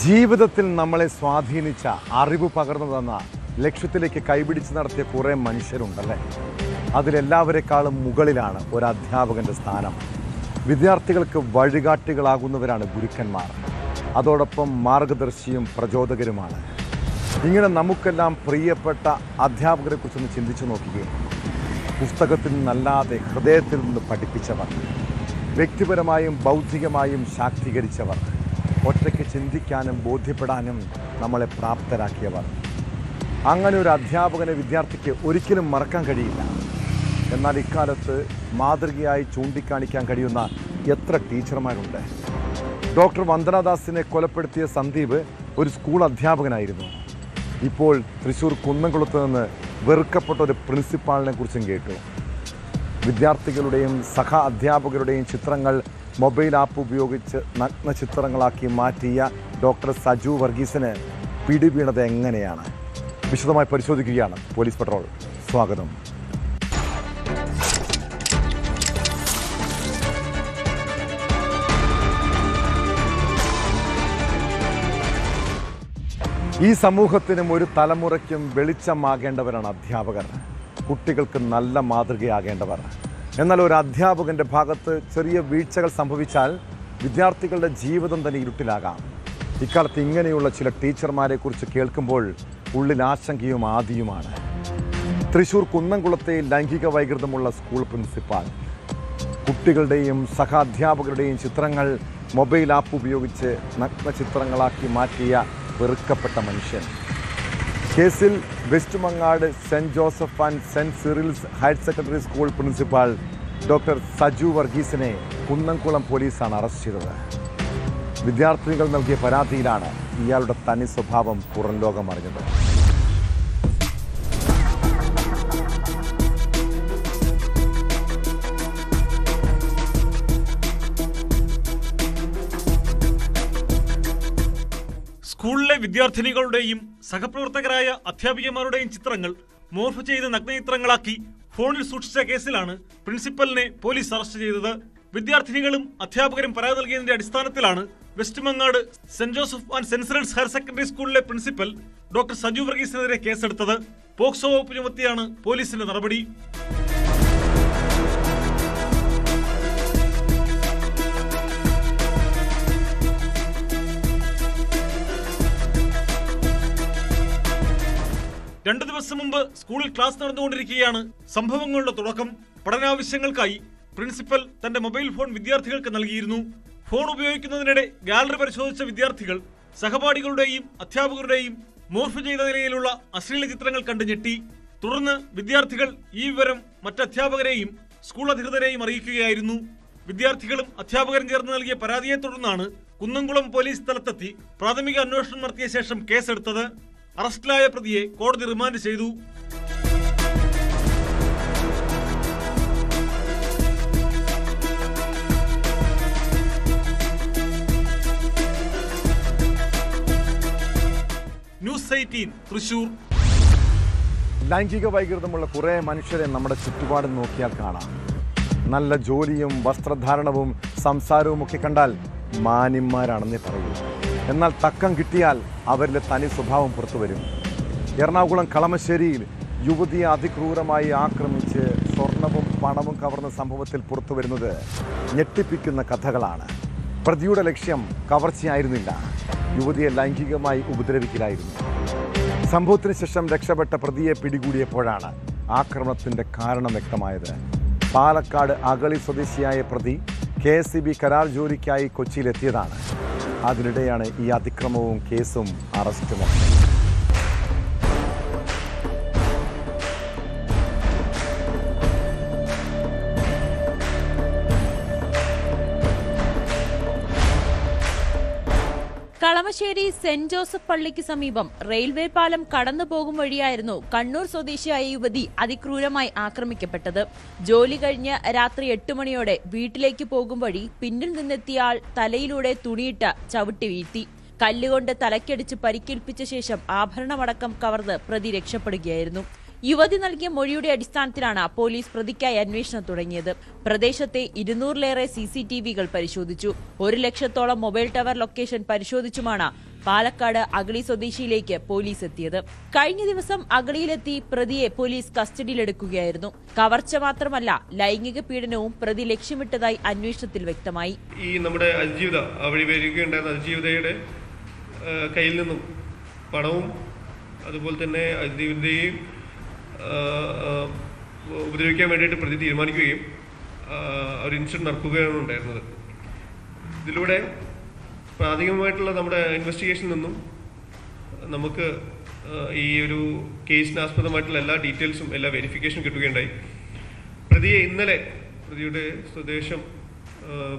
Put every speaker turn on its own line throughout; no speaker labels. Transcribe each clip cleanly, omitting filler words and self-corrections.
ജീവിതത്തിൽ നമ്മളെ സ്വാധീനിച്ച, അറിവ് പകർന്നു തന്ന, ലക്ഷ്യത്തിലേക്ക് കൈപിടിച്ച് നടത്തിയ കുറേ മനുഷ്യരുണ്ടല്ലേ. അതിലെല്ലാവരെക്കാളും മുകളിലാണ് ഒരു അധ്യാപകൻ്റെ സ്ഥാനം. വിദ്യാർത്ഥികൾക്ക് വഴികാട്ടികളാകുന്നവരാണ് ഗുരുക്കന്മാർ. അതോടൊപ്പം മാർഗദർശിയും പ്രചോദകരുമാണ്. ഇങ്ങനെ നമുക്കെല്ലാം പ്രിയപ്പെട്ട അധ്യാപകരെക്കുറിച്ചൊന്ന് ചിന്തിച്ചു നോക്കുകയും പുസ്തകത്തിൽ നിന്നല്ലാതെ ഹൃദയത്തിൽ നിന്ന് പഠിപ്പിച്ചവർ, വ്യക്തിപരമായും ബൗദ്ധികമായും ശാക്തീകരിച്ചവർ, ഒറ്റയ്ക്ക് ചിന്തിക്കാനും ബോധ്യപ്പെടാനും നമ്മളെ പ്രാപ്തരാക്കിയവർ. അങ്ങനെ ഒരു അധ്യാപകനെ വിദ്യാർത്ഥിക്ക് ഒരിക്കലും മറക്കാൻ കഴിയില്ല. എന്നാൽ ഇക്കാലത്ത് മാതൃകയായി ചൂണ്ടിക്കാണിക്കാൻ കഴിയുന്ന എത്ര ടീച്ചർമാരുണ്ട്. ഡോക്ടർ വന്ദനാദാസിനെ കൊലപ്പെടുത്തിയ സന്ദീപ് ഒരു സ്കൂൾ അധ്യാപകനായിരുന്നു. ഇപ്പോൾ തൃശ്ശൂർ കുന്നംകുളത്ത് നിന്ന് വെറുക്കപ്പെട്ട ഒരു പ്രിൻസിപ്പാളിനെ കുറിച്ചും കേട്ടു. വിദ്യാർത്ഥികളുടെയും സഹ അധ്യാപകരുടെയും ചിത്രങ്ങൾ മൊബൈൽ ആപ്പ് ഉപയോഗിച്ച് നഗ്ന ചിത്രങ്ങളാക്കി മാറ്റിയ ഡോക്ടർ സജു വർഗീസിന് പിടിവീണത് എങ്ങനെയാണ്? വിശദമായി പരിശോധിക്കുകയാണ് പോലീസ് പട്രോൾ. സ്വാഗതം. ഈ സമൂഹത്തിനും ഒരു തലമുറയ്ക്കും വെളിച്ചമാകേണ്ടവരാണ് അധ്യാപകർ. കുട്ടികൾക്ക് നല്ല മാതൃകയാകേണ്ടവർ. എന്നാൽ ഒരു അധ്യാപകൻ്റെ ഭാഗത്ത് ചെറിയ വീഴ്ചകൾ സംഭവിച്ചാൽ വിദ്യാർത്ഥികളുടെ ജീവിതം തന്നെ ഇരുട്ടിലാകാം. ഇക്കാലത്ത് ഇങ്ങനെയുള്ള ചില ടീച്ചർമാരെക്കുറിച്ച് കേൾക്കുമ്പോൾ ഉള്ളിൽ ആശങ്കയും ആദിയുമാണ്. തൃശ്ശൂർ കുന്നംകുളത്തെ ലൈംഗിക വൈകൃതമുള്ള സ്കൂൾ പ്രിൻസിപ്പാൾ കുട്ടികളുടെയും സഹാധ്യാപകരുടെയും ചിത്രങ്ങൾ മൊബൈൽ ആപ്പ് ഉപയോഗിച്ച് നഗ്ന ചിത്രങ്ങളാക്കി മാറ്റിയ വെറുക്കപ്പെട്ട മനുഷ്യൻ. കേസിൽ west Mangad saint Joseph and saint Cyril's higher secondary school principal doctor Saju വർഗീസിനെ കുന്നംകുളം പോലീസാണ് അറസ്റ്റ് ചെയ്തത്. വിദ്യാർത്ഥിനികൾ നൽകിയ പരാതിയിലാണ് ഇയാളുടെ തനി സ്വഭാവം പുറം ലോകം അറിഞ്ഞത്.
സ്കൂളിലെ വിദ്യാർത്ഥിനികളുടെയും സഹപ്രവർത്തകരായ അധ്യാപികമാരുടെയും ചിത്രങ്ങൾ മോർഫ് ചെയ്ത് നഗ്നചിത്രങ്ങളാക്കി ഫോണിൽ സൂക്ഷിച്ച കേസിലാണ് പ്രിൻസിപ്പലിനെ പോലീസ് അറസ്റ്റ് ചെയ്തത്. വിദ്യാർത്ഥിനികളും അധ്യാപകരും പരാതി നൽകിയതിന്റെ അടിസ്ഥാനത്തിലാണ് west Mangad saint Joseph and saint Cyril's higher secondary സ്കൂളിലെ പ്രിൻസിപ്പൽ ഡോക്ടർ സജു വർഗീസിനെതിരെ കേസെടുത്തത്. പോക്സോ വകുപ്പ് ചുമത്തിയാണ് പോലീസിന്റെ നടപടി. രണ്ടു ദിവസം മുമ്പ് സ്കൂളിൽ ക്ലാസ് നടന്നുകൊണ്ടിരിക്കുകയാണ് സംഭവങ്ങളുടെ തുടക്കം. പഠനാവശ്യങ്ങൾക്കായി പ്രിൻസിപ്പൽ തന്റെ മൊബൈൽ ഫോൺ വിദ്യാർത്ഥികൾക്ക് നൽകിയിരുന്നു. ഫോൺ ഉപയോഗിക്കുന്നതിനിടെ ഗാലറി പരിശോധിച്ച വിദ്യാർത്ഥികൾ സഹപാഠികളുടെയും അധ്യാപകരുടെയും മോർഫ് ചെയ്ത നിലയിലുള്ള അശ്ലീല ചിത്രങ്ങൾ കണ്ടു ഞെട്ടി. തുടർന്ന് വിദ്യാർത്ഥികൾ ഈ വിവരം മറ്റധ്യാപകരെയും സ്കൂൾ അധികൃതരെയും അറിയിക്കുകയായിരുന്നു. വിദ്യാർത്ഥികളും അധ്യാപകരും ചേർന്ന് നൽകിയ പരാതിയെ തുടർന്നാണ് കുന്നംകുളം പോലീസ് സ്ഥലത്തെത്തി പ്രാഥമിക അന്വേഷണം നടത്തിയ ശേഷം കേസെടുത്തത്. അറസ്റ്റിലായ പ്രതിയെ കോടതി റിമാൻഡ് ചെയ്തു. ന്യൂസ് 18 തൃശൂർ.
ലൈംഗിക വൈകൃതമുള്ള കുറേ മനുഷ്യരെ നമ്മുടെ ചുറ്റുപാട് നോക്കിയാൽ കാണാം. നല്ല ജോലിയും വസ്ത്രധാരണവും സംസാരവും ഒക്കെ കണ്ടാൽ മാന്യന്മാരാണെന്നേ പറയൂ. എന്നാൽ തക്കം കിട്ടിയാൽ അവരിലെ തനി സ്വഭാവം പുറത്തു വരും. എറണാകുളം കളമശ്ശേരിയിൽ യുവതിയെ അതിക്രൂരമായി ആക്രമിച്ച് സ്വർണവും പണവും കവർന്ന സംഭവത്തിൽ പുറത്തു വരുന്നത് ഞെട്ടിപ്പിക്കുന്ന കഥകളാണ്. പ്രതിയുടെ ലക്ഷ്യം കവർച്ചയായിരുന്നില്ല, യുവതിയെ ലൈംഗികമായി ഉപദ്രവിക്കലായിരുന്നു. സംഭവത്തിന് ശേഷം രക്ഷപ്പെട്ട പ്രതിയെ പിടികൂടിയപ്പോഴാണ് ആക്രമണത്തിൻ്റെ കാരണം വ്യക്തമായത്. പാലക്കാട് അഗളി സ്വദേശിയായ പ്രതി KSEB കരാർ ജോലിക്കായി കൊച്ചിയിലെത്തിയതാണ്. അതിനിടെയാണ് ഈ അതിക്രമവും കേസും അറസ്റ്റും.
കളമശ്ശേരി സെന്റ് ജോസഫ് പള്ളിക്ക് സമീപം റെയിൽവേ പാലം കടന്നു പോകും വഴിയായിരുന്നു കണ്ണൂർ സ്വദേശിയായ യുവതി അതിക്രൂരമായി ആക്രമിക്കപ്പെട്ടത്. ജോലി കഴിഞ്ഞ് രാത്രി 8 മണിയോടെ വീട്ടിലേക്ക് പോകും വഴി പിന്നിൽ നിന്നെത്തിയ ആൾ തലയിലൂടെ തുണിയിട്ട് ചവിട്ടി വീഴ്ത്തി. കല്ലുകൊണ്ട് തലയ്ക്കടിച്ച് പരിക്കേൽപ്പിച്ച ശേഷം ആഭരണമടക്കം കവർന്ന് പ്രതി രക്ഷപ്പെടുകയായിരുന്നു. യുവതി നൽകിയ മൊഴിയുടെ അടിസ്ഥാനത്തിലാണ് പോലീസ് പ്രതിക്കായി അന്വേഷണം തുടങ്ങിയത്. പ്രദേശത്തെ 200-ലേറെ CCTVകൾ പരിശോധിച്ചു. 1 ലക്ഷത്തോളം മൊബൈൽ ടവർ ലൊക്കേഷൻ പരിശോധിച്ചുമാണ് പാലക്കാട് അഗളി സ്വദേശിയിലേക്ക് പോലീസ് എത്തിയത്. കഴിഞ്ഞ ദിവസം അഗളിയിലെത്തി പ്രതിയെ പോലീസ് കസ്റ്റഡിയിലെടുക്കുകയായിരുന്നു. കവർച്ച മാത്രമല്ല, ലൈംഗിക പീഡനവും പ്രതി ലക്ഷ്യമിട്ടതായി അന്വേഷണത്തിൽ വ്യക്തമായി.
ഈ നമ്മുടെ അതിജീവിത വഴി വരികയുണ്ടായിരുന്ന അതിജീവിതയുടെ കയ്യിൽ നിന്നും പണവും അതുപോലെ തന്നെ അതിജീവിതയെയും ഉപദ്രവിക്കാൻ വേണ്ടിയിട്ട് പ്രതി തീരുമാനിക്കുകയും ഒരു ഇൻസിഡന്റ് നടക്കുകയാണ് ഉണ്ടായിരുന്നത്. ഇതിലൂടെ പ്രാഥമികമായിട്ടുള്ള നമ്മുടെ ഇൻവെസ്റ്റിഗേഷനിൽ നിന്നും നമുക്ക് ഈ ഒരു കേസിന് ആസ്പദമായിട്ടുള്ള എല്ലാ ഡീറ്റെയിൽസും എല്ലാ വെരിഫിക്കേഷനും കിട്ടുകയുണ്ടായി. പ്രതിയെ ഇന്നലെ പ്രതിയുടെ സ്വദേശം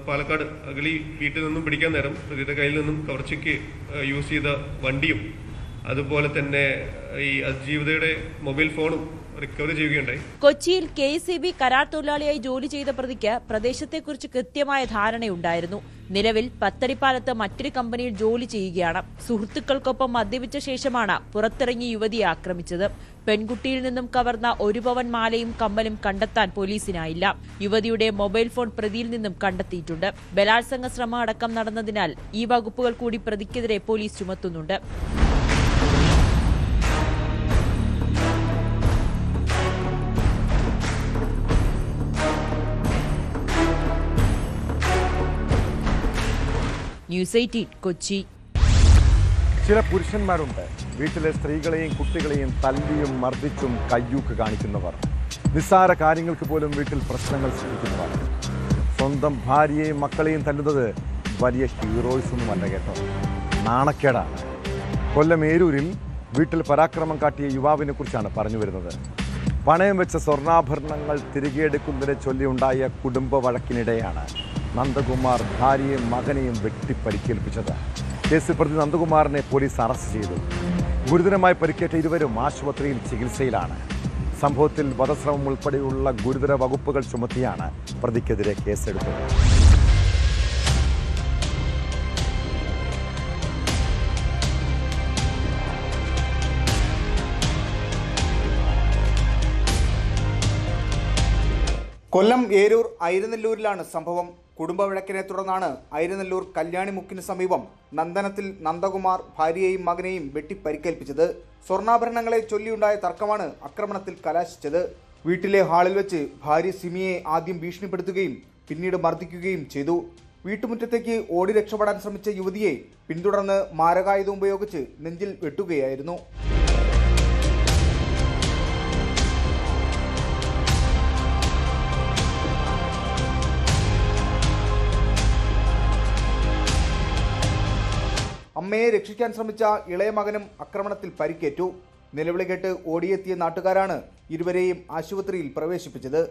പാലക്കാട് അഗളി വീട്ടിൽ നിന്നും പിടിക്കാൻ നേരം പ്രതിയുടെ കയ്യിൽ നിന്നും കവർച്ചയ്ക്ക് യൂസ് ചെയ്ത വണ്ടിയും അതുപോലെ തന്നെ ഈ അതിജീവിതയുടെ മൊബൈൽ ഫോണും റിക്കവർ ചെയ്യുകയുണ്ടായി.
കൊച്ചിയിൽ KSEB കരാർ തൊഴിലാളിയായി ജോലി ചെയ്ത പ്രതിക്ക് പ്രദേശത്തെക്കുറിച്ച് കൃത്യമായ ധാരണയുണ്ടായിരുന്നു. നിലവിൽ പത്തടിപ്പാലത്ത് മറ്റൊരു കമ്പനിയിൽ ജോലി ചെയ്യുകയാണ്. സുഹൃത്തുക്കൾക്കൊപ്പം മദ്യപിച്ച ശേഷമാണ് പുറത്തിറങ്ങി യുവതിയെ ആക്രമിച്ചത്. പെൺകുട്ടിയിൽ നിന്നും കവർന്ന 1 പവൻ മാലയും കമ്മലും കണ്ടെത്താൻ പോലീസിനായില്ല. യുവതിയുടെ മൊബൈൽ ഫോൺ പ്രതിയിൽ നിന്നും കണ്ടെത്തിയിട്ടുണ്ട്. ബലാത്സംഗ ശ്രമം അടക്കം നടന്നതിനാൽ ഈ വകുപ്പുകൾ കൂടി പ്രതിക്കെതിരെ പോലീസ് ചുമത്തുന്നുണ്ട്. ന്യൂസ് 18 കൊച്ചി.
ചില പുരുഷന്മാരുണ്ട് വീട്ടിലെ സ്ത്രീകളെയും കുട്ടികളെയും തല്ലിയും മർദ്ദിച്ചും കയ്യൂക്ക് കാണിക്കുന്നവർ. നിസ്സാര കാര്യങ്ങൾക്ക് പോലും വീട്ടിൽ പ്രശ്നങ്ങൾ സൃഷ്ടിക്കുന്നവർ. സ്വന്തം ഭാര്യയെയും മക്കളെയും തല്ലുന്നത് വലിയ ഹീറോയ്സൊന്നുമല്ല കേട്ടോ, നാണക്കേടാണ്. കൊല്ലം ഏരൂരിൽ വീട്ടിൽ പരാക്രമം കാട്ടിയ യുവാവിനെ കുറിച്ചാണ് പറഞ്ഞു വരുന്നത്. പണയം വെച്ച സ്വർണ്ണാഭരണങ്ങൾ തിരികെ എടുക്കുന്നതിനെ ചൊല്ലിയുണ്ടായ കുടുംബ വഴക്കിനിടെയാണ് നന്ദകുമാർ ഭാര്യയും മകനെയും വെട്ടിപ്പരിക്കേൽപ്പിച്ചത്. കേസിൽ പ്രതി നന്ദകുമാറിനെ പോലീസ് അറസ്റ്റ് ചെയ്തു. ഗുരുതരമായി പരിക്കേറ്റ ഇരുവരും ആശുപത്രിയിൽ ചികിത്സയിലാണ്. സംഭവത്തിൽ വധശ്രമം ഉൾപ്പെടെയുള്ള ഗുരുതര വകുപ്പുകൾ ചുമത്തിയാണ് പ്രതിക്കെതിരെ കേസെടുത്തത്.
കൊല്ലം ഏരൂർ ഐരനെല്ലൂരിലാണ് സംഭവം. കുടുംബവഴക്കിനെ തുടർന്നാണ് ഐരനെല്ലൂർ കല്യാണിമുക്കിന് സമീപം നന്ദനത്തിൽ നന്ദകുമാർ ഭാര്യയെയും മകനെയും വെട്ടിപ്പരിക്കേൽപ്പിച്ചത്. സ്വർണ്ണാഭരണങ്ങളെ ചൊല്ലിയുണ്ടായ തർക്കമാണ് ആക്രമണത്തിൽ കലാശിച്ചത്. വീട്ടിലെ ഹാളിൽ വെച്ച് ഭാര്യ സിമിയെ ആദ്യം ഭീഷണിപ്പെടുത്തുകയും പിന്നീട് മർദ്ദിക്കുകയും ചെയ്തു. വീട്ടുമുറ്റത്തേക്ക് ഓടി രക്ഷപ്പെടാൻ ശ്രമിച്ച യുവതിയെ പിന്തുടർന്ന് മാരകായുധം ഉപയോഗിച്ച് നെഞ്ചിൽ വെട്ടുകയായിരുന്നു. അമ്മയെ രക്ഷിക്കാൻ ശ്രമിച്ച ഇളയ മകനും ആക്രമണത്തിൽ പരിക്കേറ്റു. നിലവിളി കേട്ട് ഓടിയെത്തിയ നാട്ടുകാരാണ് ഇരുവരെയും ആശുപത്രിയിൽ പ്രവേശിപ്പിച്ചത്.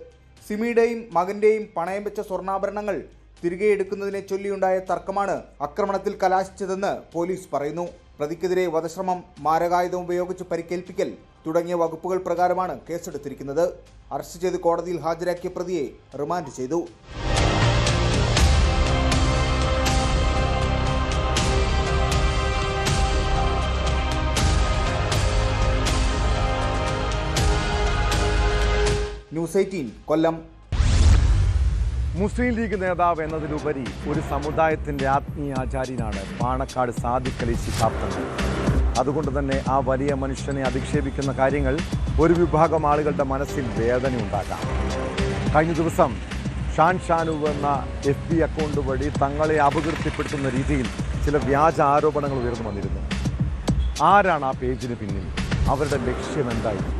സിമിയുടെയും മകന്റെയും പണയം വെച്ച സ്വർണ്ണാഭരണങ്ങൾ തിരികെ എടുക്കുന്നതിനെ ചൊല്ലിയുണ്ടായ തർക്കമാണ് ആക്രമണത്തിൽ കലാശിച്ചതെന്ന് പോലീസ് പറയുന്നു. പ്രതിക്കെതിരെ വധശ്രമം, മാരകായുധം ഉപയോഗിച്ച് പരിക്കേൽപ്പിക്കൽ തുടങ്ങിയ വകുപ്പുകൾ പ്രകാരമാണ് കേസെടുത്തിരിക്കുന്നത്. അറസ്റ്റ് ചെയ്ത് കോടതിയിൽ ഹാജരാക്കിയ പ്രതിയെ റിമാൻഡ് ചെയ്തു. ന്യൂസ് 18 കൊല്ലം.
മുസ്ലിം ലീഗ് നേതാവ് എന്നതിലുപരി ഒരു സമുദായത്തിൻ്റെ ആത്മീയാചാര്യനാണ് പാണക്കാട് സാദിഖ് അലി ശിഹാബ് തങ്ങൾ. അതുകൊണ്ട് തന്നെ ആ വലിയ മനുഷ്യനെ അധിക്ഷേപിക്കുന്ന കാര്യങ്ങൾ ഒരു വിഭാഗം ആളുകളുടെ മനസ്സിൽ വേദനയുണ്ടാക്കാം. കഴിഞ്ഞ ദിവസം ഷാനു എന്ന FB അക്കൗണ്ട് വഴി തങ്ങളെ അപകീർത്തിപ്പെടുത്തുന്ന രീതിയിൽ ചില വ്യാജ ആരോപണങ്ങൾ ഉയർന്നു വന്നിരുന്നു. ആരാണ് ആ പേജിന് പിന്നിൽ? അവരുടെ ലക്ഷ്യം എന്തായിരുന്നു?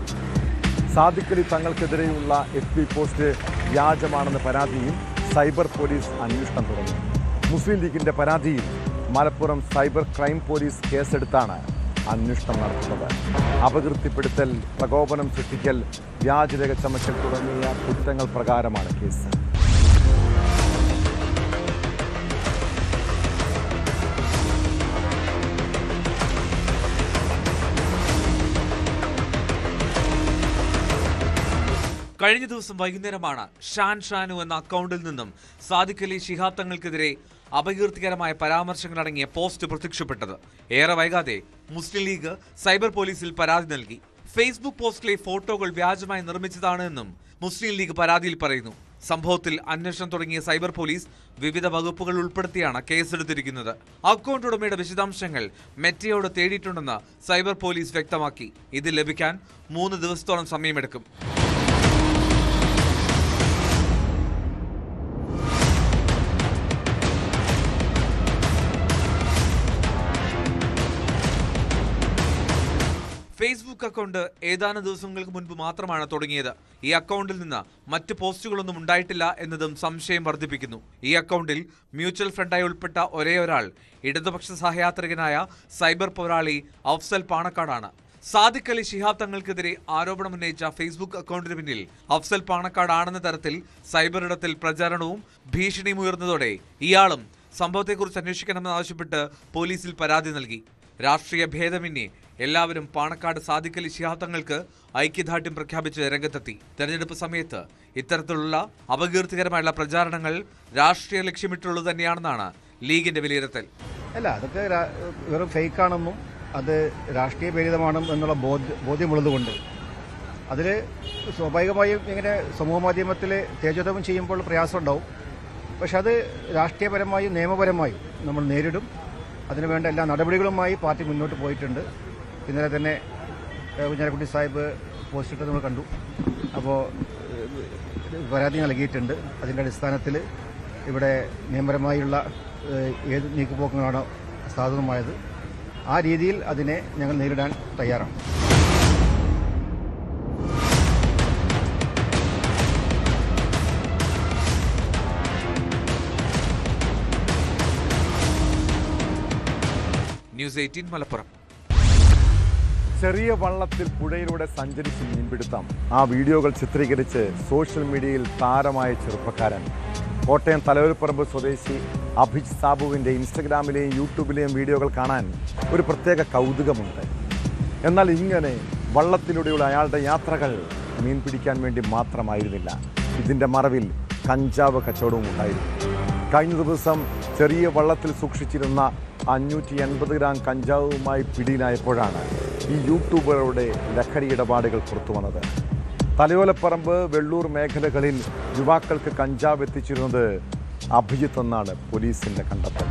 സാദിഖ് അലി തങ്ങൾക്കെതിരെയുള്ള FB പോസ്റ്റ് വ്യാജമാണെന്ന പരാതിയിൽ സൈബർ പോലീസ് അന്വേഷണം തുടങ്ങി. മുസ്ലിം ലീഗിന്റെ പരാതിയിൽ മലപ്പുറം സൈബർ ക്രൈം പോലീസ് കേസെടുത്താണ് അന്വേഷണം നടത്തുന്നത്. അപകീർത്തിപ്പെടുത്തൽ, പ്രകോപനം സൃഷ്ടിക്കൽ, വ്യാജരേഖ ചമക്കൽ തുടങ്ങിയ കുറ്റങ്ങൾ പ്രകാരമാണ് കേസ്.
കഴിഞ്ഞ ദിവസം വൈകുന്നേരമാണ് ഷാനു എന്ന അക്കൗണ്ടിൽ നിന്നും സാദിഖ് അലി ശിഹാബ് തങ്ങൾക്കെതിരെ അപകീർത്തികരമായ പരാമർശങ്ങളടങ്ങിയ പോസ്റ്റ് പ്രത്യക്ഷപ്പെട്ടത്. ഏറെ വൈകാതെ മുസ്ലിം ലീഗ് സൈബർ പോലീസിൽ പരാതി നൽകി. ഫേസ്ബുക്ക് പോസ്റ്റിലെ ഫോട്ടോകൾ വ്യാജമായി നിർമ്മിച്ചതാണ് എന്നും മുസ്ലിം ലീഗ് പരാതിയിൽ പറയുന്നു. സംഭവത്തിൽ അന്വേഷണം തുടങ്ങിയ സൈബർ പോലീസ് വിവിധ വകുപ്പുകൾ ഉൾപ്പെടുത്തിയാണ് കേസെടുത്തിരിക്കുന്നത്. അക്കൗണ്ട് ഉടമയുടെ വിശദാംശങ്ങൾ മെറ്റയോട് തേടിയിട്ടുണ്ടെന്ന് സൈബർ പോലീസ് വ്യക്തമാക്കി. ഇത് ലഭിക്കാൻ 3 ദിവസത്തോളം സമയമെടുക്കും. ഫേസ്ബുക്ക് അക്കൗണ്ട് ഏതാനും ദിവസങ്ങൾക്ക് മുൻപ് മാത്രമാണ് തുടങ്ങിയത്. ഈ അക്കൗണ്ടിൽ നിന്ന് മറ്റ് പോസ്റ്റുകളൊന്നും ഉണ്ടായിട്ടില്ല എന്നതും സംശയം വർദ്ധിപ്പിക്കുന്നു. ഈ അക്കൗണ്ടിൽ മ്യൂച്വൽ ഫണ്ടായി ഉൾപ്പെട്ട ഒരേയൊരാൾ ഇടതുപക്ഷ സഹയാത്രികനായ സൈബർ പോരാളി അഫ്സൽ പാണക്കാടാണ്. സാദിഖ് അലി ശിഹാബ് തങ്ങൾക്കെതിരെ ആരോപണമുന്നയിച്ച ഫേസ്ബുക്ക് അക്കൗണ്ടിന് പിന്നിൽ അഫ്സൽ പാണക്കാടാണെന്ന തരത്തിൽ സൈബർ ഇടത്തിൽ പ്രചാരണവും ഭീഷണിയും ഉയർന്നതോടെ ഇയാളും സംഭവത്തെക്കുറിച്ച് അന്വേഷിക്കണമെന്നാവശ്യപ്പെട്ട് പോലീസിൽ പരാതി നൽകി. രാഷ്ട്രീയ ഭേദമന്യേ എല്ലാവരും പാണക്കാട് സാദിഖ് അലി ശിഹാബ് തങ്ങൾക്ക് ഐക്യദാർഢ്യം പ്രഖ്യാപിച്ച് രംഗത്തെത്തി. തെരഞ്ഞെടുപ്പ് സമയത്ത് ഇത്തരത്തിലുള്ള അപകീർത്തികരമായുള്ള പ്രചാരണങ്ങൾ രാഷ്ട്രീയ ലക്ഷ്യമിട്ടുള്ളത് തന്നെയാണെന്നാണ് ലീഗിന്റെ വിലയിരുത്തൽ.
അല്ല, അതൊക്കെ വെറും ഫേക്കാണെന്നും അത് രാഷ്ട്രീയ പ്രേരിതമാണെന്നും എന്നുള്ള ബോധ്യമുള്ളതുകൊണ്ട് അതിൽ സ്വാഭാവികമായും ഇങ്ങനെ സമൂഹ മാധ്യമത്തിൽ തേജോധനം ചെയ്യുമ്പോൾ പ്രയാസം ഉണ്ടാവും. പക്ഷെ അത് രാഷ്ട്രീയപരമായും നിയമപരമായും നമ്മൾ നേരിടും. അതിനുവേണ്ട എല്ലാ നടപടികളുമായി പാർട്ടി മുന്നോട്ട് പോയിട്ടുണ്ട്. ഇന്നലെ തന്നെ കുഞ്ഞാലിക്കുട്ടി സാഹിബ് പോസ്റ്റിട്ട് നമ്മൾ കണ്ടു. അപ്പോൾ പരാതി നൽകിയിട്ടുണ്ട്. അതിൻ്റെ അടിസ്ഥാനത്തിൽ ഇവിടെ നിയമപരമായുള്ള ഏത് നീക്കുപോക്കുകളാണ് സാധുതമായത് ആ രീതിയിൽ അതിനെ ഞങ്ങൾ നേരിടാൻ തയ്യാറാണ്.
ന്യൂസ് 18 മലപ്പുറം.
ചെറിയ വള്ളത്തിൽ പുഴയിലൂടെ സഞ്ചരിച്ച് മീൻപിടുത്തം. ആ വീഡിയോകൾ ചിത്രീകരിച്ച് സോഷ്യൽ മീഡിയയിൽ താരമായ ചെറുപ്പക്കാരൻ കോട്ടയം തലയോലപ്പറമ്പ് സ്വദേശി അഭിജിത്ത് സാബുവിൻ്റെ ഇൻസ്റ്റഗ്രാമിലെയും യൂട്യൂബിലെയും വീഡിയോകൾ കാണാൻ ഒരു പ്രത്യേക കൗതുകമുണ്ട്. എന്നാൽ ഇങ്ങനെ വള്ളത്തിലൂടെയുള്ള അയാളുടെ യാത്രകൾ മീൻ പിടിക്കാൻ വേണ്ടി മാത്രമായിരുന്നില്ല. ഇതിൻ്റെ മറവിൽ കഞ്ചാവ് കച്ചവടവും ഉണ്ടായിരുന്നു. കഴിഞ്ഞ ദിവസം ചെറിയ വള്ളത്തിൽ സൂക്ഷിച്ചിരുന്ന 580 ഗ്രാം കഞ്ചാവുമായി പിടിയിലായപ്പോഴാണ് ഈ യൂട്യൂബറുടെ ലഹരി ഇടപാടുകൾ പുറത്തു വന്നത്. തലയോലപ്പറമ്പ് വെള്ളൂർ മേഖലകളിൽ യുവാക്കൾക്ക് കഞ്ചാവ് എത്തിച്ചിരുന്നത് അഭിജിത്ത് എന്നാണ് പോലീസിന്റെ കണ്ടെത്തൽ.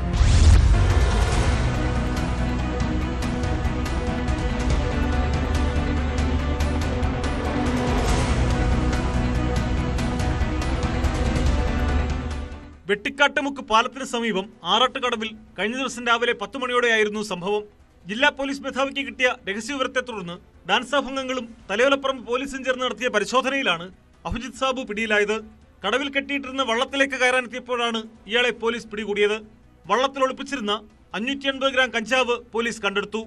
വെട്ടിക്കാട്ടുമുക്ക് പാലത്തിന് സമീപം ആറാട്ടുകടവിൽ കഴിഞ്ഞ ദിവസം രാവിലെ 10 മണിയോടെയായിരുന്നു സംഭവം. ജില്ലാ പോലീസ് മേധാവിക്ക് കിട്ടിയ രഹസ്യവിവരത്തെ തുടർന്ന് ഡാൻസ് അംഗങ്ങളും തലയോലപ്പറമ്പ് പോലീസും ചേർന്ന് നടത്തിയ പരിശോധനയിലാണ് അഭിജിത്ത് സാബു പിടിയിലായത്. കടവിൽ കെട്ടിയിട്ടിരുന്ന വള്ളത്തിലേക്ക് കയറാനെത്തിയപ്പോഴാണ് ഇയാളെ പോലീസ് പിടികൂടിയത്. വള്ളത്തിൽ ഒളിപ്പിച്ചിരുന്ന 580 ഗ്രാം കഞ്ചാവ് പോലീസ് കണ്ടെടുത്തു.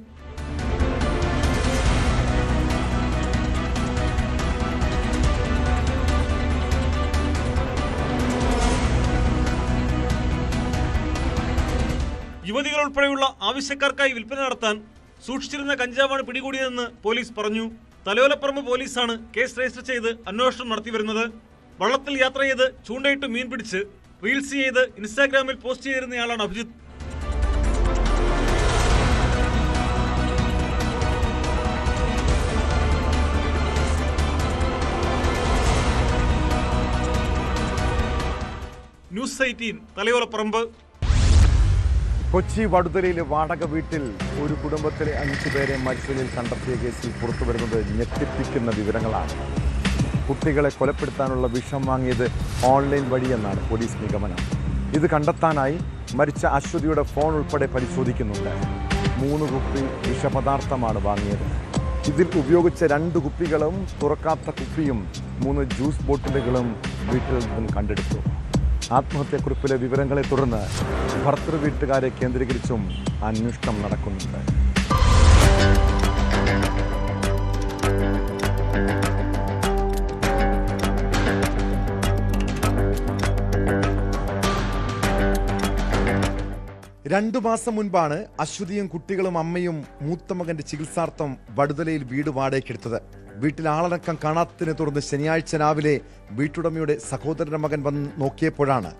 യുവതികൾ ഉൾപ്പെടെയുള്ള ആവശ്യക്കാർക്കായി വിൽപ്പന നടത്താൻ സൂക്ഷിച്ചിരുന്ന കഞ്ചാവാണ് പിടികൂടിയതെന്ന് പോലീസ് പറഞ്ഞു. തലയോലപ്പറമ്പ് പോലീസാണ് കേസ് രജിസ്റ്റർ ചെയ്ത് അന്വേഷണം നടത്തിവരുന്നത്. വള്ളത്തിൽ യാത്ര ചെയ്ത് ചൂണ്ടയിട്ട് മീൻ പിടിച്ച് റീൽസ് ചെയ്ത് ഇൻസ്റ്റാഗ്രാമിൽ പോസ്റ്റ് ചെയ്തിരുന്നയാളാണ് അഭിജിത്ത്. ന്യൂസ് 18 തലയോലപ്പറമ്പ്.
കൊച്ചി വടുതലയിലെ വാടക വീട്ടിൽ ഒരു കുടുംബത്തിലെ 5 പേരെ മരിച്ചതിൽ കണ്ടെത്തിയ കേസിൽ പുറത്തുവരുന്നത് ഞെട്ടിപ്പിക്കുന്ന വിവരങ്ങളാണ്. കുട്ടികളെ കൊലപ്പെടുത്താനുള്ള വിഷം വാങ്ങിയത് ഓൺലൈൻ വഴിയെന്നാണ് പോലീസ് നിഗമനം. ഇത് കണ്ടെത്താനായി മരിച്ച അശ്വതിയുടെ ഫോൺ ഉൾപ്പെടെ പരിശോധിക്കുന്നുണ്ട്. 3 കുപ്പി വിഷപദാർത്ഥമാണ് വാങ്ങിയത്. ഇതിൽ ഉപയോഗിച്ച 2 കുപ്പികളും തുറക്കാത്ത കുപ്പിയും 3 ജ്യൂസ് ബോട്ടിലുകളും വീട്ടിൽ നിന്നും കണ്ടെടുത്തു. ആത്മഹത്യാക്കുറിപ്പിലെ വിവരങ്ങളെ തുടർന്ന് ഭർത്തൃ വീട്ടുകാരെ കേന്ദ്രീകരിച്ചും അന്വേഷണം നടക്കുന്നുണ്ട്. രണ്ടു മാസം മുൻപാണ് അശ്വതിയും കുട്ടികളും അമ്മയും മൂത്ത മകന്റെ ചികിത്സാർത്ഥം വടുതലയിൽ വീട് വാടകയ്ക്കെടുത്തത്. വീട്ടിൽ ആളടക്കം കാണാത്തതിനെ തുടർന്ന് ശനിയാഴ്ച രാവിലെ വീട്ടുടമയുടെ സഹോദരന്റെ മകൻ വന്ന് നോക്കിയപ്പോഴാണ്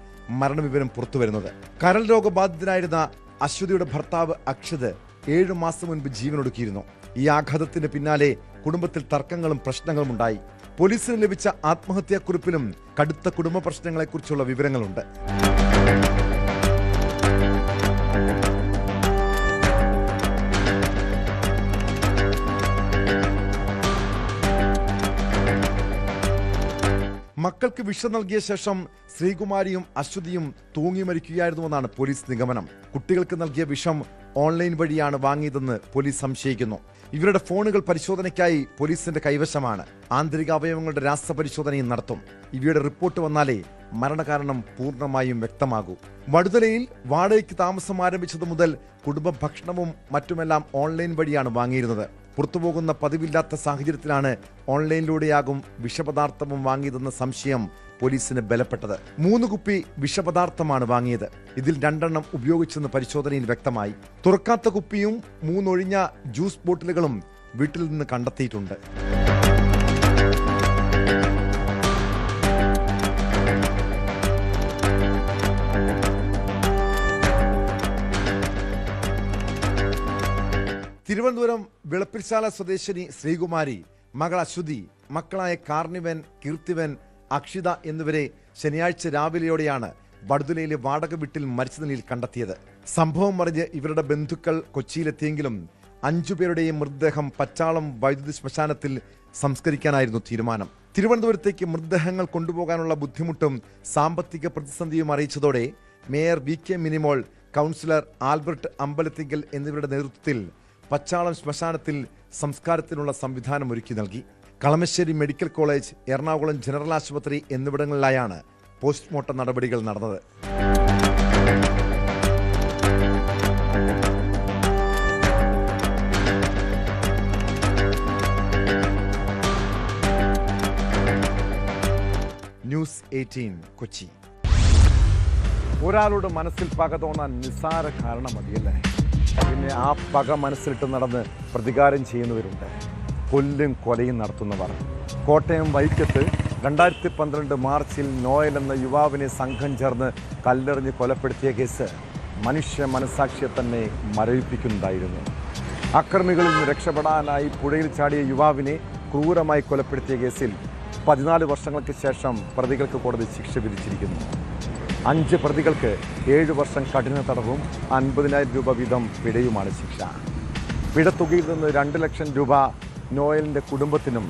മരണവിവരം പുറത്തുവരുന്നത്. കരൾ രോഗബാധിതനായിരുന്ന അശ്വതിയുടെ ഭർത്താവ് അക്ഷത് 7 മാസം മുൻപ് ജീവനൊടുക്കിയിരുന്നു. ഈ ആഘാതത്തിന് പിന്നാലെ കുടുംബത്തിൽ തർക്കങ്ങളും പ്രശ്നങ്ങളും ഉണ്ടായി. പോലീസിന് ലഭിച്ച ആത്മഹത്യാക്കുറിപ്പിലും കടുത്ത കുടുംബ പ്രശ്നങ്ങളെക്കുറിച്ചുള്ള വിവരങ്ങളുണ്ട്. മക്കൾക്ക് വിഷം നൽകിയ ശേഷം ശ്രീകുമാരിയും അശ്വതിയും തൂങ്ങി മരിക്കുകയായിരുന്നുവെന്നാണ് പോലീസ് നിഗമനം. കുട്ടികൾക്ക് നൽകിയ വിഷം ഓൺലൈൻ വഴിയാണ് വാങ്ങിയതെന്ന് പോലീസ് സംശയിക്കുന്നു. ഇവരുടെ ഫോണുകൾ പരിശോധനയ്ക്കായി പോലീസിന്റെ കൈവശമാണ്. ആന്തരിക അവയവങ്ങളുടെ രാസപരിശോധനയും നടത്തും. ഇവയുടെ റിപ്പോർട്ട് വന്നാലേ മരണകാരണം പൂർണ്ണമായും വ്യക്തമാകൂ. വടുതലയിൽ വാടകയ്ക്ക് താമസം ആരംഭിച്ചതു മുതൽ കുടുംബ ഭക്ഷണവും മറ്റുമെല്ലാം ഓൺലൈൻ വഴിയാണ് വാങ്ങിയിരുന്നത്. പുറത്തുപോകുന്ന പതിവില്ലാത്ത സാഹചര്യത്തിലാണ് ഓൺലൈനിലൂടെയാകും വിഷപദാർത്ഥവും വാങ്ങിയതെന്ന സംശയം പോലീസിന് ബലപ്പെട്ടത്. 3 കുപ്പി വിഷപദാർത്ഥമാണ് വാങ്ങിയത്. ഇതിൽ 2 ഉപയോഗിച്ചെന്ന് പരിശോധനയിൽ വ്യക്തമായി. തുറക്കാത്ത കുപ്പിയും 3 ഒഴിഞ്ഞ ജ്യൂസ് ബോട്ടിലുകളും വീട്ടിൽ നിന്ന് കണ്ടെത്തിയിട്ടുണ്ട്. തിരുവനന്തപുരം വിളപ്പിൽശാല സ്വദേശിനി ശ്രീകുമാരി, മകൾ അശ്വതി, മക്കളായ കാർണിവൻ, കീർത്തിവൻ, അക്ഷിത എന്നിവരെ ശനിയാഴ്ച രാവിലെയോടെയാണ് വടുതലയിലെ വാടക വീട്ടിൽ മരിച്ച നിലയിൽ കണ്ടെത്തിയത്. സംഭവം അറിഞ്ഞ് ഇവരുടെ ബന്ധുക്കൾ കൊച്ചിയിലെത്തിയെങ്കിലും 5 പേരുടെയും മൃതദേഹം പച്ചാളം വൈദ്യുതി ശ്മശാനത്തിൽ സംസ്കരിക്കാനായിരുന്നു തീരുമാനം. തിരുവനന്തപുരത്തേക്ക് മൃതദേഹങ്ങൾ കൊണ്ടുപോകാനുള്ള ബുദ്ധിമുട്ടും സാമ്പത്തിക പ്രതിസന്ധിയും അറിയിച്ചതോടെ mayor VK Minimol, councillor Albert Ambalathinkal എന്നിവരുടെ നേതൃത്വത്തിൽ പച്ചാളം ശ്മശാനത്തിൽ സംസ്കാരത്തിനുള്ള സംവിധാനം ഒരുക്കി നൽകി. Kalamassery medical college, Ernakulam general ആശുപത്രി എന്നിവിടങ്ങളിലായാണ് പോസ്റ്റ്മോർട്ടം നടപടികൾ നടന്നത്. ന്യൂസ് 18 കൊച്ചി. ഒരാളുടെ മനസ്സിൽ പക തോന്നാൻ നിസ്സാര കാരണം മതിയല്ലേ? പിന്നെ ആ പക മനസ്സിലിട്ട് നടന്ന് പ്രതികാരം ചെയ്യുന്നവരുണ്ട്. കൊല്ലും കൊലയും നടത്തുന്നവർ. കോട്ടയം വൈക്കത്ത് 2012 മാർച്ചിൽ നോയൽ എന്ന യുവാവിനെ സംഘം ചേർന്ന് കല്ലെറിഞ്ഞ് കൊലപ്പെടുത്തിയ കേസ് മനുഷ്യ മനസാക്ഷിയെ തന്നെ മരവിപ്പിക്കുന്നതായിരുന്നു. അക്രമികളിൽ നിന്ന് രക്ഷപ്പെടാനായി പുഴയിൽ ചാടിയ യുവാവിനെ ക്രൂരമായി കൊലപ്പെടുത്തിയ കേസിൽ 14 വർഷങ്ങൾക്ക് ശേഷം പ്രതികൾക്ക് കോടതി ശിക്ഷ വിധിച്ചിരിക്കുന്നു. 5 പ്രതികൾക്ക് 7 വർഷം കഠിന തടവും 50,000 രൂപ വീതം പിഴയുമാണ് ശിക്ഷ. പിഴത്തുകയിൽ നിന്ന് 2 ലക്ഷം രൂപ നോയലിൻ്റെ കുടുംബത്തിനും